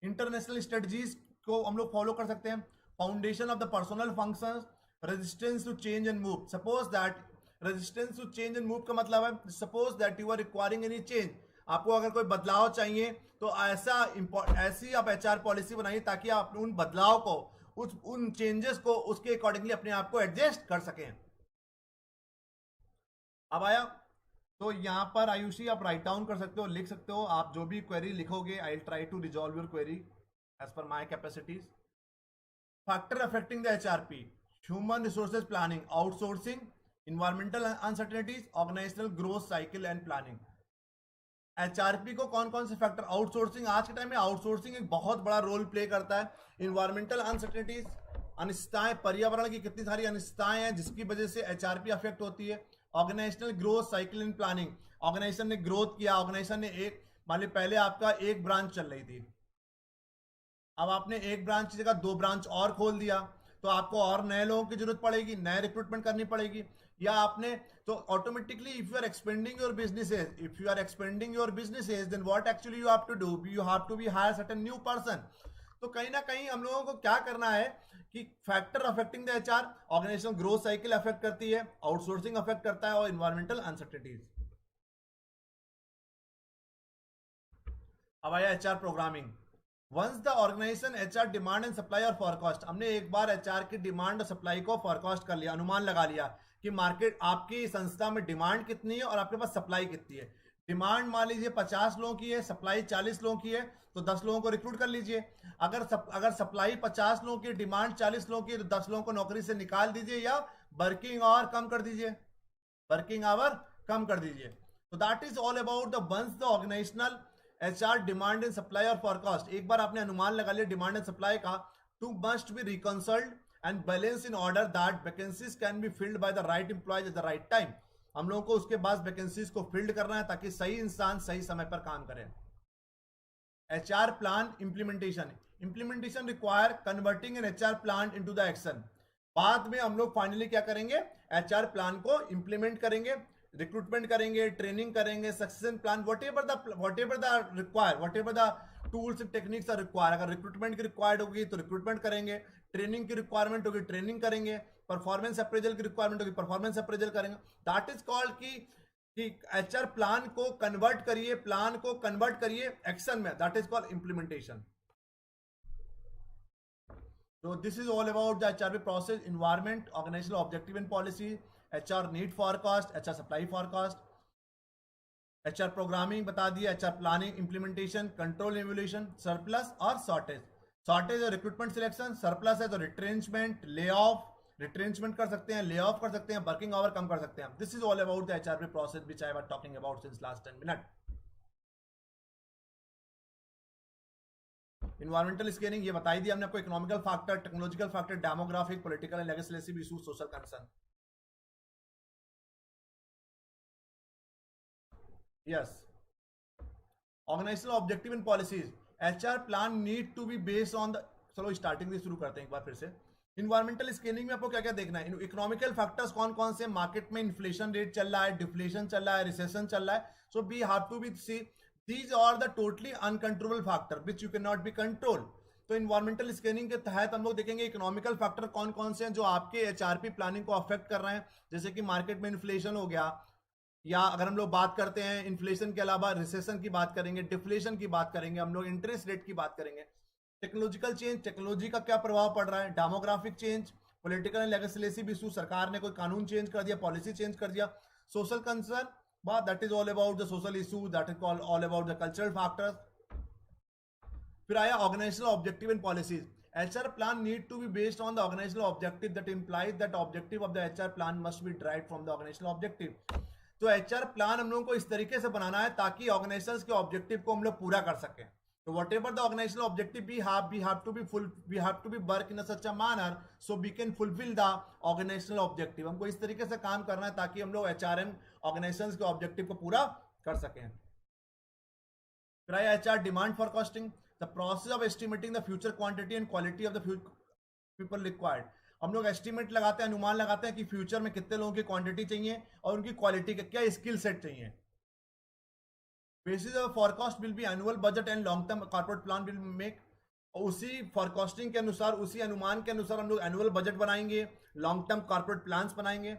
International strategies को हम लोग फॉलो कर सकते हैं. Foundation of the personal functions, resistance to change and move. Suppose that resistance to change and move का मतलब है, suppose that you are requiring any change, आपको अगर कोई बदलाव चाहिए तो ऐसी आप एचआर पॉलिसी बनाइए ताकि आप उन बदलाव को, उन चेंजेस को उसके अकॉर्डिंगली अपने आप को एडजस्ट कर सकें. अब आया, तो यहां पर आयुषी आप राइट डाउन कर सकते हो, लिख सकते हो. आप जो भी क्वेरी लिखोगे, I will try to resolve your query as per my capacities. Factor affecting the HRP, human resources planning, outsourcing, environmental uncertainties, organisational growth cycle and planning. HRP को कौन कौन से फैक्टर, आउटसोर्सिंग, आज के टाइम में outsourcing एक बहुत बड़ा रोल प्ले करता है. इन्वायरमेंटल अनसर्टेनिटीज, अनिश्चितताएं, पर्यावरण की कितनी सारी अनिश्चितताएं हैं जिसकी वजह से एचआरपी अफेक्ट होती है. Organisational growth cycle and planning, organisation ने ग्रोथ किया, ऑर्गेनाइजेशन ने एक, मान ली पहले आपका एक ब्रांच चल रही थी, अब आपने एक ब्रांच की जगह 2 ब्रांच और खोल दिया, तो आपको और नए लोगों की जरूरत पड़ेगी, नए रिक्रूटमेंट करनी पड़ेगी. या आपने तो automatically if you are expanding your businesses, then what actually you have to do, you have to be hire certain new person. तो कहीं ना कहीं हम लोगों को क्या करना है कि factor affecting the HR, organisational growth cycle affect करती है, आउटसोर्सिंग अफेक्ट करता है और इन्वायरमेंटल अनसर्टेनिटीज. अब आया HR programming. Once the organisation HR demand and supply और फॉरकास्ट, हमने एक बार एचआर की डिमांड और सप्लाई को फॉरकास्ट कर लिया, अनुमान लगा लिया कि मार्केट, आपकी संस्था में डिमांड कितनी है और आपके पास सप्लाई कितनी है. डिमांड मान लीजिए 50 लोगों की है, सप्लाई 40 लोगों की है, तो 10 लोगों को रिक्रूट कर लीजिए. अगर सप्लाई 50 लोगों की, डिमांड 40 लोगों की, तो 10 लोगों को नौकरी से निकाल दीजिए या वर्किंग आवर कम कर दीजिए, वर्किंग आवर कम कर दीजिए. तो that is all about the once the organisational HR demand and supply और फॉरकास्ट. एक बार आपने अनुमान लगा लिया डिमांड एंड सप्लाई का, two must be reconciled and balance in order that vacancies can be filled by the right employees at the right time. हम लोगों को उसके बाद वैकेंसीज को फिल्ड करना है ताकि सही इंसान सही समय पर काम करे. HR plan implementation require converting an HR plan into the action. बाद में हम लोग फाइनली क्या करेंगे, एचआर प्लान को इंप्लीमेंट करेंगे, रिक्रूटमेंट करेंगे, ट्रेनिंग करेंगे, succession plan, whatever the tools and techniques are require. अगर रिक्रूटमेंट की रिक्वायर्ड होगी तो रिक्रूटमेंट करेंगे, ट्रेनिंग की रिक्वायरमेंट होगी ट्रेनिंग करेंगे, परफॉर्मेंस अप्रेजल की रिक्वायरमेंट होगी परफॉर्मेंस अप्रेजल करेंगे. दैट इज कॉल्ड कि कि एचआर प्लान को कन्वर्ट करिए एक्शन में, that is called implementation. So this is all about the HRP process, environment, organizational objective and policy, HR need forecast, HR supply forecast, HR programming बता दिया, HR planning, implementation, control evaluation, surplus और shortage. Shortage है recruitment selection, surplus है तो retrenchment, layoff, retrenchment कर सकते हैं, layoff कर सकते हैं, working hour कम कर सकते हैं. This is all about the HRP process which I was talking about since last 10 minutes. Environmental scanning ये बताई दी हमने आपको, economical factor, technological factor, demographic, political and legislative issue, social concern. Yes. Organisational objective and policies. HR plan need to be based on the, चलो starting से शुरू करते हैं एक बार फिर से. इन्वायरमेंटल स्कैनिंग में आपको क्या क्या देखना है? इकोनॉमिकल फैक्टर्स कौन कौन से, मार्केट में इन्फ्लेशन रेट चल रहा है, डिफ्लेशन चल रहा है, रिसेशन चल रहा है. So we have to be see these are the totally uncontrollable factor which you cannot be control. तो इन्वायरमेंटल स्कैनिंग के तहत हम लोग देखेंगे इकोनॉमिकल फैक्टर कौन कौन से हैं जो आपके एचआरपी प्लानिंग को अफेक्ट कर रहे हैं, जैसे कि मार्केट में इन्फ्लेशन हो गया, या अगर हम लोग बात करते हैं इन्फ्लेशन के अलावा रिसेशन की बात करेंगे, डिफ्लेशन की बात करेंगे, हम लोग इंटरेस्ट रेट की बात करेंगे. टेक्नोलॉजिकल चेंज, टेक्नोलॉजी का क्या प्रभाव पड़ रहा है, demographic change, political and legislative issue, सरकार ने कोई कानून चेंज कर दिया, पॉलिसी चेंज कर दिया, social concern, but that is all about the social issue, that is called all about the cultural factors. फिर आया organizational objective and policies. HR plan need to be based on the organizational objective, that implies that objective of the HR plan must be derived from the organizational objective. तो HR plan हम लोगों को इस तरीके से बनाना है ताकि organizations के objective को हम लोग पूरा कर सकें. So whatever the organizational objective we have to be work in a such a manner so we can fulfill the organizational objective. हमको इस तरीके से काम करना है ताकि हम लोग HRM organizations के objective को पूरा कर सकें. फिर आया HR demand forecasting, the process of estimating the future quantity and quality of the people required. हम लोग एस्टिमेट लगाते हैं, अनुमान लगाते हैं कि फ्यूचर में कितने लोगों की क्वांटिटी चाहिए और उनकी क्वालिटी का क्या स्किल सेट चाहिए. Basis of forecast will be annual budget and long term corporate plan will make. उसी फोरकास्टिंग के अनुसार, उसी अनुमान के अनुसार हम लोग एनुअल बजट बनाएंगे, लॉन्ग टर्म कॉर्पोरेट प्लान्स बनाएंगे.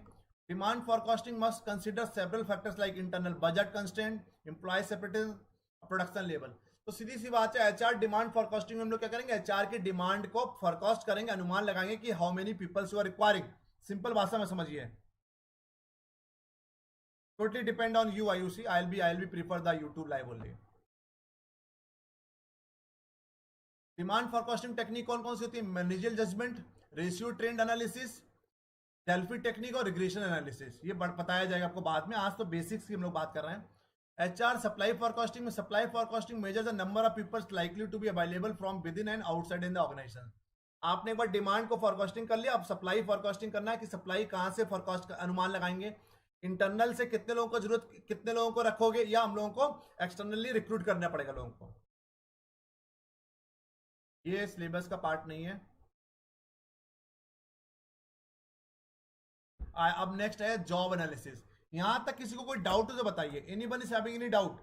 Demand forecasting must consider several factors like internal budget constraint, employ separatism, production level. तो सीधी सी बात है, एचआर डिमांड फोरकास्टिंग में हम लोग क्या करेंगे, एचआर की डिमांड को फोरकास्ट करेंगे, अनुमान लगाएंगे कि how many peoples you are requiring. Simple भाषा में समझिए. Totally depend on you, IUC. I'll be prefer the YouTube live only. Demand forecasting technique कौन कौन सी होती है? Managerial judgement, ratio trend analysis, Delphi technique और रिग्रेशन एनालिसिस. ये बताया जाएगा आपको बाद में, आज तो बेसिक्स की हम लोग बात कर रहे हैं. एचआर सप्लाई फोरकास्टिंग में, supply forecasting measures the number of peoples likely to be available from within and outside in the organisation. आपने एक बार डिमांड को फोरकास्टिंग कर लिया, अब सप्लाई फोरकास्टिंग करना है कि सप्लाई कहां से फोरकास्ट अनुमान लगाएंगे, इंटरनल से कितने लोगों को जरूरत, कितने लोगों को रखोगे, या हम लोगों को एक्सटर्नली रिक्रूट करना पड़ेगा लोगों को. ये सिलेबस का पार्ट नहीं है. अब नेक्स्ट है जॉब एनालिसिस. यहां तक किसी को कोई डाउट हो तो बताइए. Anyone is having any doubt?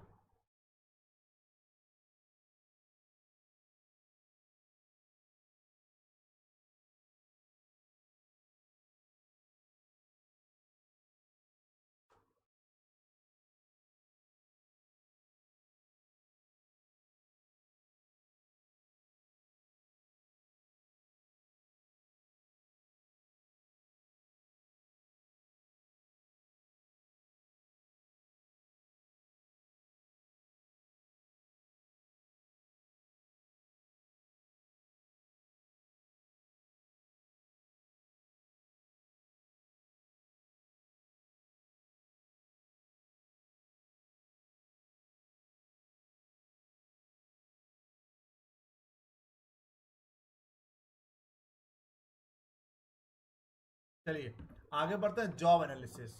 चलिए आगे बढ़ते हैं. Job analysis.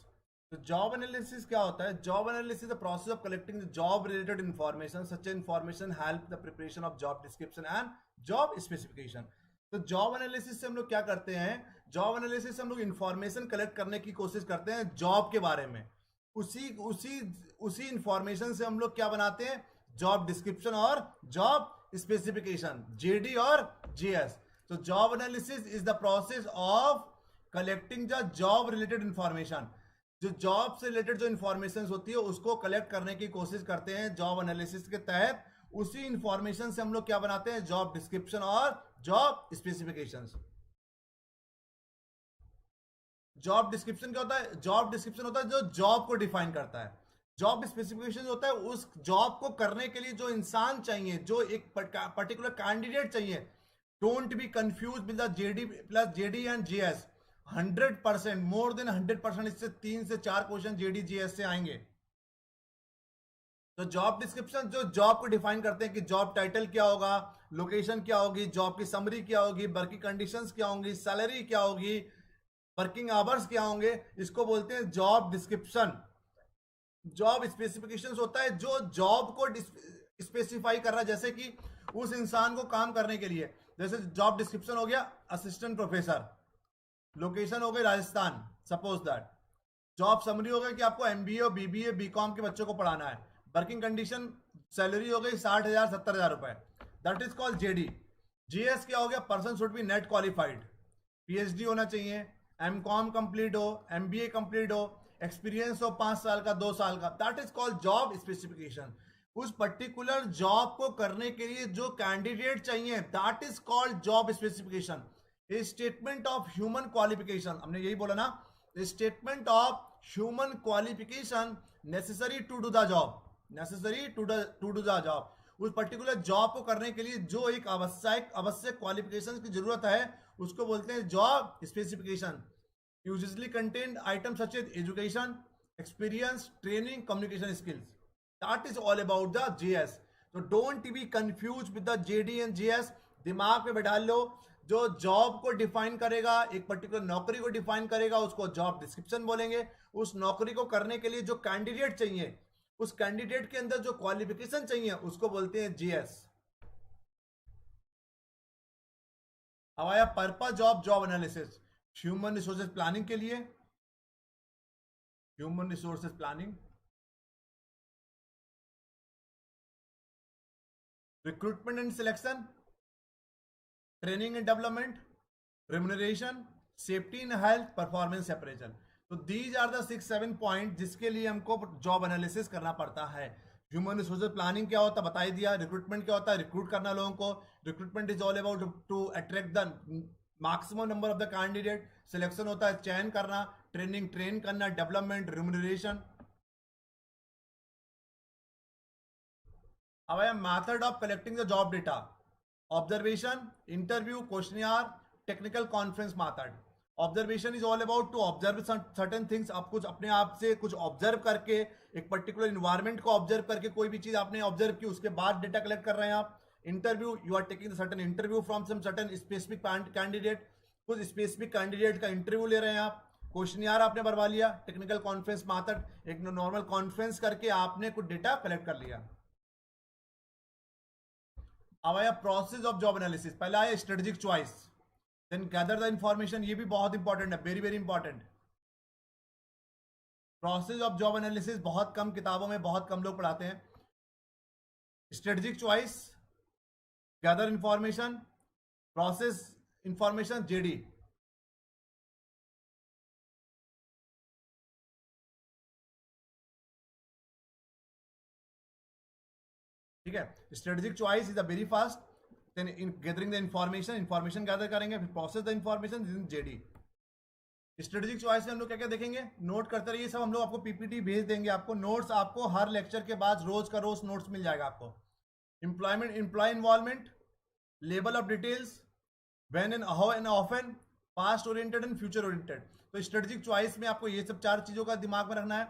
तो जॉब एनालिसिस क्या होता है? Job analysis the process of collecting the job related information. Such information help the preparation of job description and job specification. तो जॉब एनालिसिस से हम लोग क्या करते हैं? जॉब एनालिसिस से हम लोग इंफॉर्मेशन कलेक्ट करने की कोशिश करते हैं जॉब के बारे में. उसी उसी उसी इंफॉर्मेशन से हम लोग क्या बनाते हैं? जॉब डिस्क्रिप्शन और जॉब स्पेसिफिकेशन, जेडी और जीएस. तो job analysis is the process of collecting the job related information. जो जॉब से रिलेटेड जो इंफॉर्मेशन होती है उसको कलेक्ट करने की कोशिश करते हैं जॉब एनालिसिस के तहत। उसी इंफॉर्मेशन से हम लोग क्या बनाते हैं, जॉब डिस्क्रिप्शन और जॉब स्पेसिफिकेशंस। जॉब डिस्क्रिप्शन क्या होता है, जॉब डिस्क्रिप्शन होता है जो जॉब को डिफाइन करता है। जॉब स्पेसिफिकेशन होता है उस जॉब को करने के लिए जो इंसान चाहिए, जो एक पर्टिकुलर कैंडिडेट चाहिए। Don't be confuse with the JD plus JD and GS. 100%, more than 100%, इससे 3 से 4 क्वेश्चन जेडी जीएस से आएंगे। तो जॉब डिस्क्रिप्शन जो जॉब को डिफाइन करते हैं कि जॉब टाइटल क्या होगा, लोकेशन क्या होगी, जॉब की समरी क्या होगी, वर्किंग कंडीशंस क्या होंगी, सैलरी क्या होगी, वर्किंग आवर्स क्या होंगे, इसको बोलते हैं जॉब डिस्क्रिप्शन। जॉब स्पेसिफिकेशंस होता है जो जॉब को स्पेसिफाई कर रहा है, जैसे कि उस इंसान को काम करने के लिए, जैसे जॉब डिस्क्रिप्शन हो गया असिस्टेंट प्रोफेसर, लोकेशन हो गई Rajasthan, suppose that. Job summary हो गया कि आपको एमबीए और बीबीए बीकॉम के बच्चों को पढ़ाना है। वर्किंग कंडीशन, सैलरी हो गई 60,000 70,000 रुपए, that is called JD. GS क्या हो गया, person should be NET qualified, PhD होना चाहिए, एमकॉम कंप्लीट हो, एमबीए कंप्लीट हो, एक्सपीरियंस हो 5 साल का 2 साल का, that is called job specification. उस पर्टिकुलर जॉब को करने के लिए जो कैंडिडेट चाहिए, that is called job specification. A statement of human qualification, हमने यही बोला ना, statement of human qualification necessary to do the job, necessary to do the job. उस पर्टिकुलर जॉब को करने के लिए जो एक आवश्यक क्वालिफिकेशन की जरूरत है उसको बोलते हैं job specification. Usually contain item such as education, experience, training, communication skills, that is all about the JS. तो don't be confuse with the JD and JS. दिमाग में बैठा लो, जो जॉब को डिफाइन करेगा, एक पर्टिकुलर नौकरी को डिफाइन करेगा, उसको जॉब डिस्क्रिप्शन बोलेंगे। उस नौकरी को करने के लिए जो कैंडिडेट चाहिए, उस कैंडिडेट के अंदर जो क्वालिफिकेशन चाहिए, उसको बोलते हैं जीएस। अब आया purpose of job analysis, human resources planning के लिए, human resources planning, recruitment and selection, training and development, remuneration, safety and health, performance appraisal. तो दीज आर द 6-7 पॉइंट जिसके लिए हमको जॉब एनालिसिस करना पड़ता है। ह्यूमन रिसोर्सेज प्लानिंग क्या होता है बता ही दिया, रिक्रूटमेंट क्या होता है, रिक्रूट करना लोगों को, recruitment is all about to attract the maximum number of the candidate, selection होता है चयन करना, ट्रेनिंग ट्रेन करना, डेवलपमेंट, रेम्यूनरेशन। अब आया method of collecting the job data, observation, interview, questionnaire, technical conference method. Observation is all about to observe certain things, आप कुछ अपने आप से कुछ ऑब्जर्व करके, एक पर्टिकुलर इन्वायरमेंट को ऑब्जर्व करके, कोई भी चीज आपने ऑब्जर्व की उसके बाद डेटा कलेक्ट कर रहे हैं आप। Interview, you are taking certain interview from some certain specific candidate, कुछ स्पेसिफिक कैंडिडेट का इंटरव्यू ले रहे हैं आप। क्वेश्चनियर आपने भरवा लिया, टेक्निकल कॉन्फ्रेंस मेथड, एक नॉर्मल कॉन्फ्रेंस करके आपने कुछ डेटा कलेक्ट कर लिया। अब आया प्रोसेस ऑफ जॉब एनालिसिस, पहला आया strategic choice, then gather the information, ये भी बहुत इंपॉर्टेंट है, very very important. Process of job analysis बहुत कम किताबों में बहुत कम लोग पढ़ाते हैं। Strategic choice, gather information, process information, JD. ठीक है, strategic choice is the very fast, then in gathering the information, information gather करेंगे, फिर process the information, then JD. Strategic choice में हम लोग क्या क्या देखेंगे, नोट करते रहिए सब, हम लोग आपको पीपीटी भेज देंगे, आपको नोट्स, आपको हर लेक्चर के बाद रोज का रोज नोट्स मिल जाएगा आपको। Employment, employ involvement, level of details, when and how and often, past oriented and future oriented. तो स्ट्रेटेजिक चॉइस में आपको ये सब 4 चीजों का दिमाग में रखना है।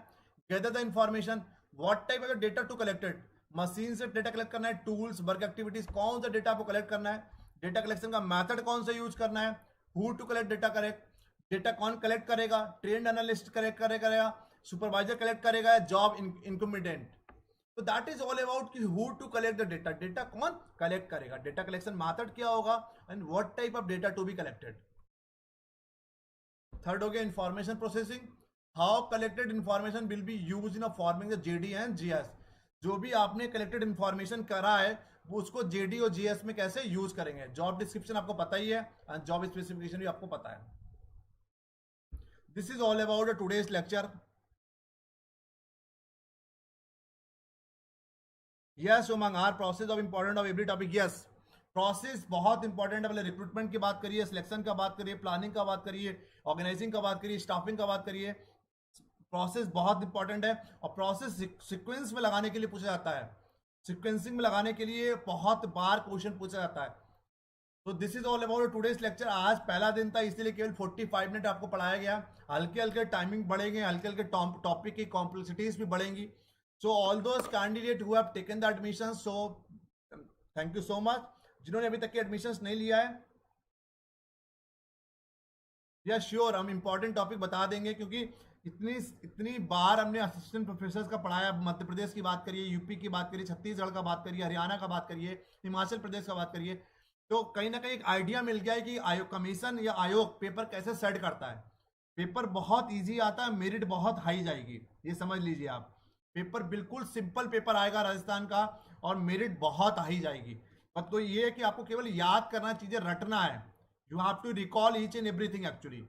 Gather the information, what type of data to collected, machine से डेटा कलेक्ट करना है, टूल्स, वर्क एक्टिविटीज, कौन सा डेटा आपको कलेक्ट करना है, डेटा कलेक्शन का मेथड कौन सा यूज करना है, who to collect data, correct data कौन कलेक्ट करेगा, ट्रेंड एनालिस्ट कलेक्ट करेगा, सुपरवाइजर कलेक्ट करेगा, जॉब इनकम्पिटेंट। तो दैट इज ऑल अबाउट कि who to collect the data, data कौन कलेक्ट करेगा, डेटा कलेक्शन मेथड क्या होगा, and what type of data to be collected. Third हो गया information processing, how collected information will be use in forming the JD and GS. जो भी आपने collected information करा है वो उसको जेडी और जीएस में कैसे यूज करेंगे। जॉब डिस्क्रिप्शन आपको पता ही है एंड जॉब स्पेसिफिकेशन भी आपको पता है। This is all about today's lecture. Yes Umang, are process of important of every topic, yes process बहुत इंपॉर्टेंट है। पहले रिक्रूटमेंट की बात करिए, सिलेक्शन का बात करिए, प्लानिंग का बात करिए, ऑर्गेनाइजिंग का बात करिए, स्टाफिंग का बात करिए, प्रोसेस बहुत इंपॉर्टेंट है। और प्रोसेस सीक्वेंस में लगाने के लिए पूछा जाता है, सीक्वेंसिंग में लगाने के लिए बहुत बार क्वेश्चन पूछा जाता है। तो this is all about today's lecture. आज पहला दिन था इसलिए केवल 45 मिनट आपको पढ़ाया गया। हल्के हल्के टाइमिंग बढ़ेंगे, हल्के हल्के टॉपिक की कॉम्प्लेक्सिटीज भी बढ़ेंगी। So all those candidate who have taken the admission, so thank you so much. जिन्होंने अभी तक के एडमिशन नहीं लिया है, या श्योर हम इंपॉर्टेंट टॉपिक बता देंगे, क्योंकि इतनी इतनी बार हमने असिस्टेंट प्रोफेसर का पढ़ाया। मध्य प्रदेश की बात करिए, यूपी की बात करिए, छत्तीसगढ़ का बात करिए, हरियाणा का बात करिए, हिमाचल प्रदेश का बात करिए, तो कहीं ना कहीं एक आइडिया मिल गया है कि आयोग, कमीशन या आयोग पेपर कैसे सेट करता है। पेपर बहुत इजी आता है, मेरिट बहुत हाई जाएगी, ये समझ लीजिए आप। पेपर बिल्कुल सिंपल पेपर आएगा राजस्थान का, और मेरिट बहुत हाई जाएगी। बट तो ये है कि आपको केवल याद करना, चीजें रटना है। You have to recall each and everything actually.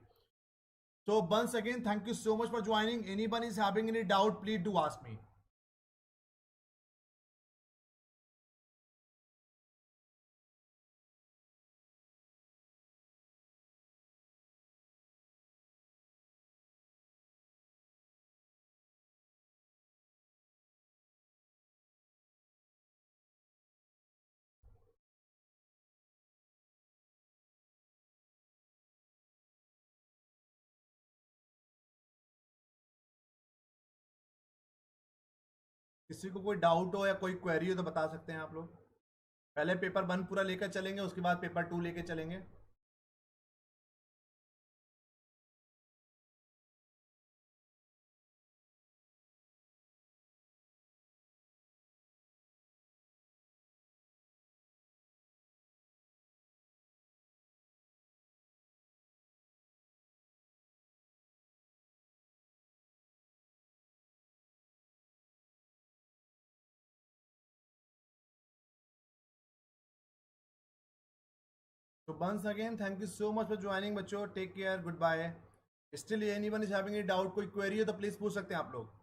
So once again, thank you so much for joining. Anyone is having any doubt, please do ask me. किसी को कोई डाउट हो या कोई क्वेरी हो तो बता सकते हैं आप लोग। पहले पेपर 1 पूरा लेकर चलेंगे, उसके बाद पेपर 2 लेकर चलेंगे। So once again, thank you so much for joining बच्चों। Take care, good bye. Still anyone is having any doubt, कोई क्वेरी हो तो प्लीज पूछ सकते हैं आप लोग।